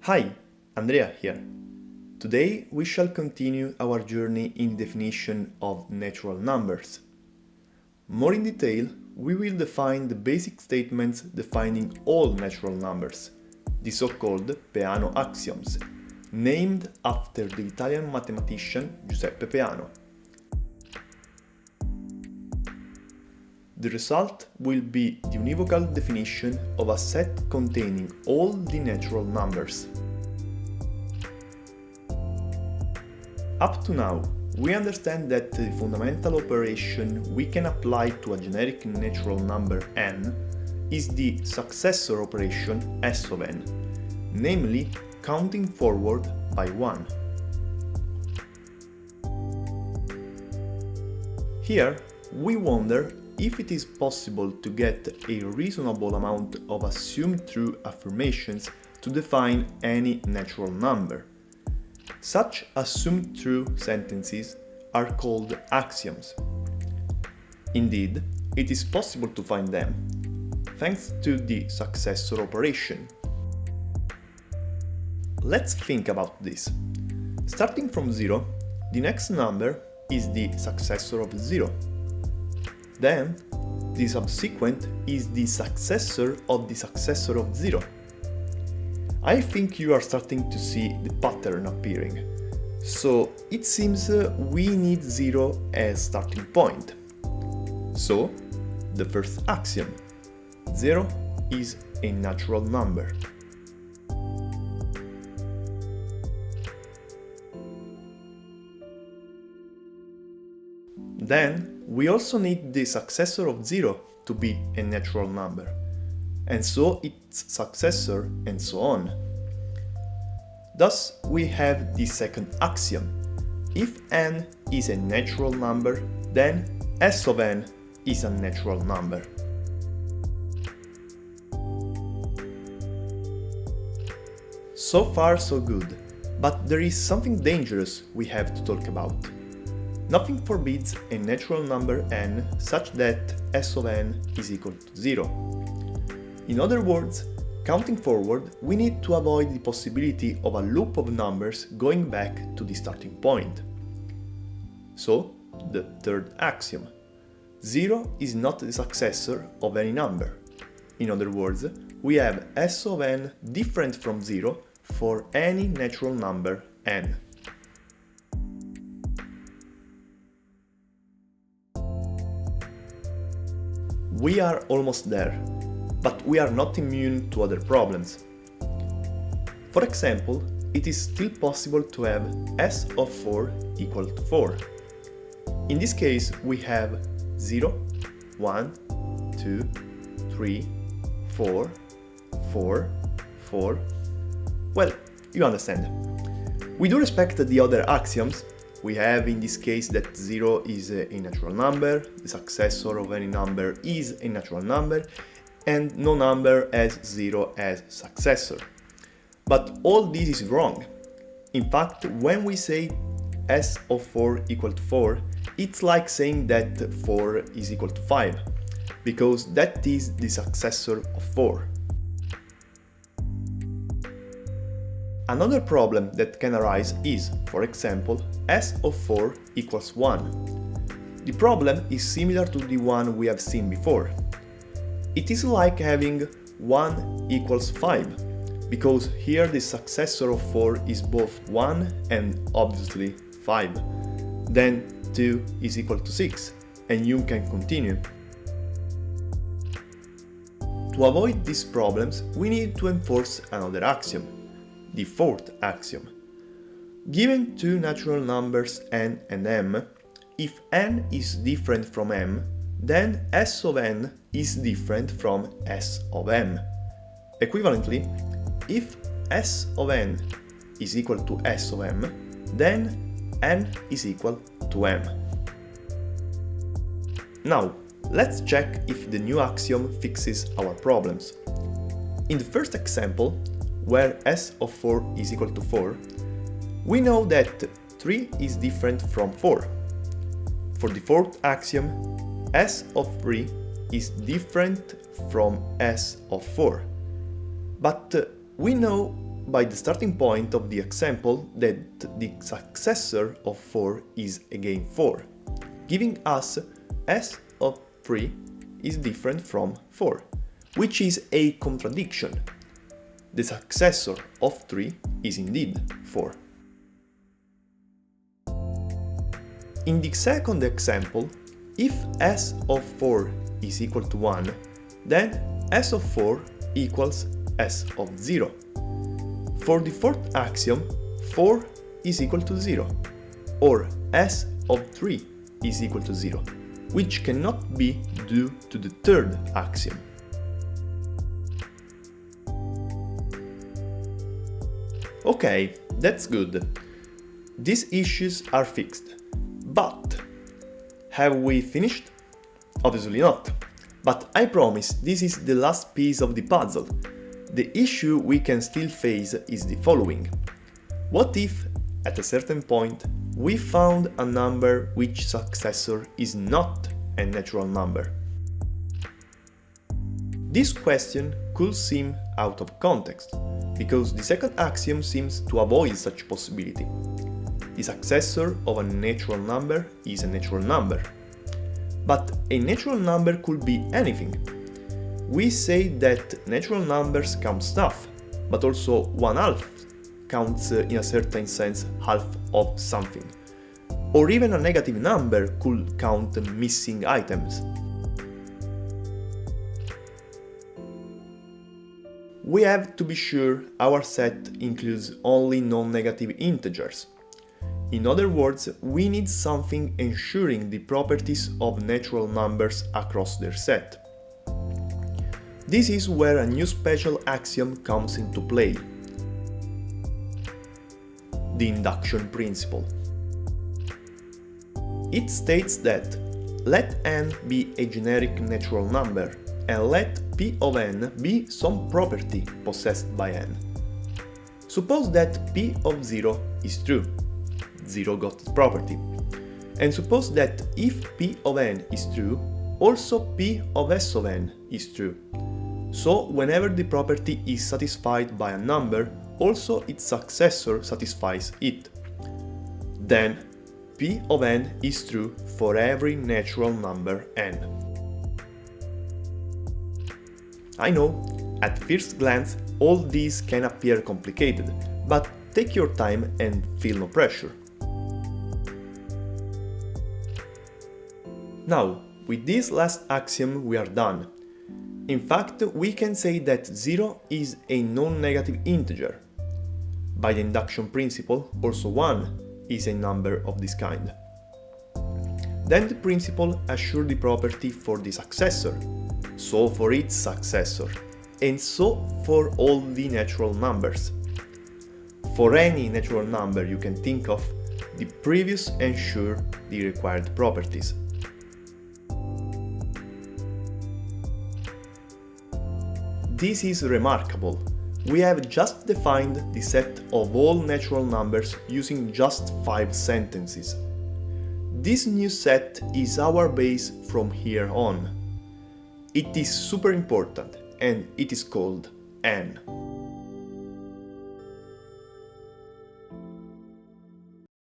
Hi, Andrea here. Today we shall continue our journey in definition of natural numbers. More in detail, we will define the basic statements defining all natural numbers, the so-called Peano Axioms, named after the Italian mathematician Giuseppe Peano. The result will be the univocal definition of a set containing all the natural numbers. Up to now, we understand that the fundamental operation we can apply to a generic natural number n is the successor operation s of n, namely counting forward by 1. Here, we wonder if it is possible to get a reasonable amount of assumed true affirmations to define any natural number. Such assumed true sentences are called axioms. Indeed, it is possible to find them, thanks to the successor operation. Let's think about this. Starting from 0, the next number is the successor of 0. Then, the subsequent is the successor of the successor of 0. I think you are starting to see the pattern appearing. So, it seems we need 0 as starting point. So, the first axiom: 0 is a natural number. Then, we also need the successor of 0 to be a natural number, and so its successor, and so on. Thus, we have the second axiom: if n is a natural number, then s of n is a natural number. So far so good, but there is something dangerous we have to talk about. Nothing forbids a natural number n such that s of n is equal to 0. In other words, counting forward, we need to avoid the possibility of a loop of numbers going back to the starting point. So, the third axiom: 0 is not the successor of any number. In other words, we have s of n different from 0 for any natural number n. We are almost there, but we are not immune to other problems. For example, it is still possible to have s of 4 equal to 4. In this case, we have 0, 1, 2, 3, 4, 4, 4. Well, you understand. We do respect the other axioms. We have in this case that 0 is a natural number, the successor of any number is a natural number, and no number has 0 as successor. But all this is wrong. In fact, when we say s of 4 equal to 4, it's like saying that 4 is equal to 5, because that is the successor of 4. Another problem that can arise is, for example, s of 4 equals 1. The problem is similar to the one we have seen before. It is like having 1 equals 5, because here the successor of 4 is both 1 and obviously 5. Then 2 is equal to 6, and you can continue. To avoid these problems, we need to enforce another axiom, the fourth axiom. Given two natural numbers n and m, if n is different from m, then s of n is different from s of m. Equivalently, if s of n is equal to s of m, then n is equal to m. Now, let's check if the new axiom fixes our problems. In the first example, where s of 4 is equal to 4, we know that 3 is different from 4. For the fourth axiom, s of 3 is different from s of 4. But we know by the starting point of the example that the successor of 4 is again 4, giving us S of 3 is different from 4, which is a contradiction. The successor of 3 is indeed 4. In the second example, if S of 4 is equal to 1, then S of 4 equals S of 0. For the fourth axiom, 4 is equal to 0, or S of 3 is equal to 0, which cannot be due to the third axiom. Okay, that's good. These issues are fixed. But have we finished? Obviously not. But I promise this is the last piece of the puzzle. The issue we can still face is the following. What if, at a certain point, we found a number which successor is not a natural number? This question could seem out of context, because the second axiom seems to avoid such possibility. The successor of a natural number is a natural number. But a natural number could be anything. We say that natural numbers count stuff, but also 1/2 counts in a certain sense half of something. Or even a negative number could count missing items. We have to be sure our set includes only non-negative integers. In other words, we need something ensuring the properties of natural numbers across their set. This is where a new special axiom comes into play: the induction principle. It states that let n be a generic natural number and let p of n be some property possessed by n. Suppose that p of 0 is true. 0 got its property. And suppose that if p of n is true, also p of s of n is true. So whenever the property is satisfied by a number, also its successor satisfies it. Then p of n is true for every natural number n. I know, at first glance, all these can appear complicated, but take your time and feel no pressure. Now, with this last axiom we are done. In fact, we can say that 0 is a non-negative integer. By the induction principle, also 1 is a number of this kind. Then the principle assures the property for the successor, so for its successor, and so for all the natural numbers. For any natural number you can think of, the previous ensure the required properties. This is remarkable. We have just defined the set of all natural numbers using just 5 sentences. This new set is our base from here on. It is super important and it is called n.